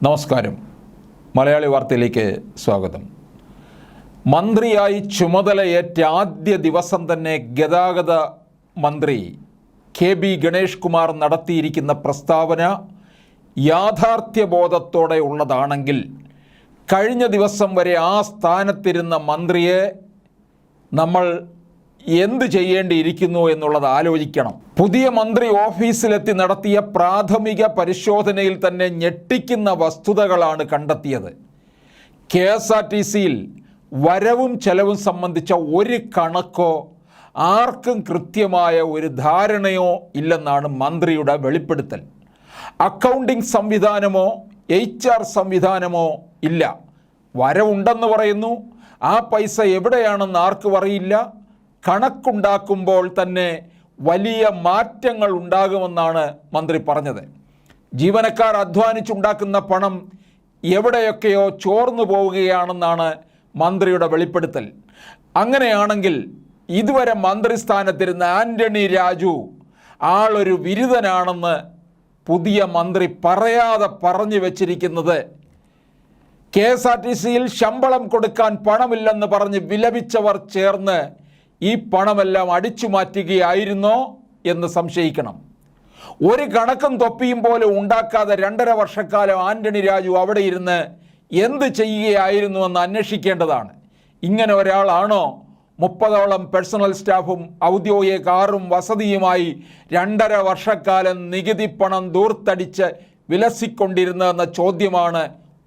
നമസ്കാരം. മലയാളി വാർത്തയിലേക്ക് സ്വാഗതം. മന്ത്രിയായി ചുമതലയേറ്റ ആദ്യ ദിവസം തന്നെ ഗതാഗത മന്ത്രി KB ഗണേഷ് കുമാർ നടത്തിയിരിക്കുന്ന പ്രസ്താവന യാഥാർത്ഥ്യബോധത്തോടെ ഉള്ളതാണെങ്കിൽ കഴിഞ്ഞ ദിവസം വരെ ആ സ്ഥാനത്തിരുന്ന മന്ത്രിയെ നമ്മൾ എന്ത് ചെയ്യേണ്ടിയിരിക്കുന്നു എന്നുള്ളത് ആലോചിക്കണം. പുതിയ മന്ത്രി ഓഫീസിലെത്തി നടത്തിയ പ്രാഥമിക പരിശോധനയിൽ തന്നെ ഞെട്ടിക്കുന്ന വസ്തുതകളാണ് കണ്ടെത്തിയത്. KSRTCയിൽ വരവും ചെലവും സംബന്ധിച്ച ഒരു കണക്കോ ആർക്കും കൃത്യമായ ഒരു ധാരണയോ ഇല്ലെന്നാണ് മന്ത്രിയുടെ വെളിപ്പെടുത്തൽ. അക്കൗണ്ടിംഗ് സംവിധാനമോ HR സംവിധാനമോ ഇല്ല. വരവുണ്ടെന്ന് പറയുന്നു, ആ പൈസ എവിടെയാണെന്ന് ആർക്കും അറിയില്ല. കണക്കുണ്ടാക്കുമ്പോൾ തന്നെ വലിയ മാറ്റങ്ങൾ ഉണ്ടാകുമെന്നാണ് മന്ത്രി പറഞ്ഞത്. ജീവനക്കാർ അധ്വാനിച്ചുണ്ടാക്കുന്ന പണം എവിടെയൊക്കെയോ ചോർന്നു പോവുകയാണെന്നാണ് മന്ത്രിയുടെ വെളിപ്പെടുത്തൽ. അങ്ങനെയാണെങ്കിൽ ഇതുവരെ മന്ത്രിസ്ഥാനത്തിരുന്ന ആൻ്റണി രാജു ആളൊരു വിരുദ്ധനാണെന്ന് പുതിയ മന്ത്രി പറയാതെ പറഞ്ഞു വച്ചിരിക്കുന്നത് KSRTCയിൽ ശമ്പളം കൊടുക്കാൻ പണമില്ലെന്ന് പറഞ്ഞ് വിലപിച്ചവർ ചേർന്ന് ഈ പണമെല്ലാം അടിച്ചു മാറ്റുകയായിരുന്നോ എന്ന് സംശയിക്കണം. ഒരു കണക്കും തൊപ്പിയും പോലെ ഉണ്ടാക്കാതെ 2.5 വർഷക്കാലം ആൻ്റണി രാജു അവിടെ ഇരുന്ന് എന്ത് ചെയ്യുകയായിരുന്നുവെന്ന് അന്വേഷിക്കേണ്ടതാണ്. ഇങ്ങനെ ഒരാളാണോ 30ഓളം പേഴ്സണൽ സ്റ്റാഫും ഔദ്യോഗിക കാറും വസതിയുമായി 2.5 വർഷക്കാലം നികുതി പണം ദൂർത്തടിച്ച് വിലസിക്കൊണ്ടിരുന്നതെന്ന ചോദ്യമാണ്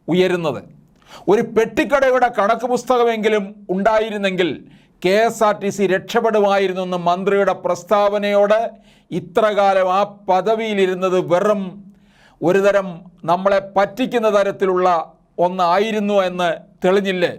ഉയരുന്നത്. ഒരു പെട്ടിക്കടയുടെ കണക്ക് പുസ്തകമെങ്കിലും ഉണ്ടായിരുന്നെങ്കിൽ KSRTC രക്ഷപ്പെടുമായിരുന്നെന്ന് മന്ത്രിയുടെ പ്രസ്താവനയോട് ഇത്രകാലം ആ പദവിയിലിരുന്നത് വെറും ഒരുതരം നമ്മളെ പറ്റിക്കുന്ന തരത്തിലുള്ള ഒന്നായിരുന്നു എന്ന് തെളിഞ്ഞില്ലേ?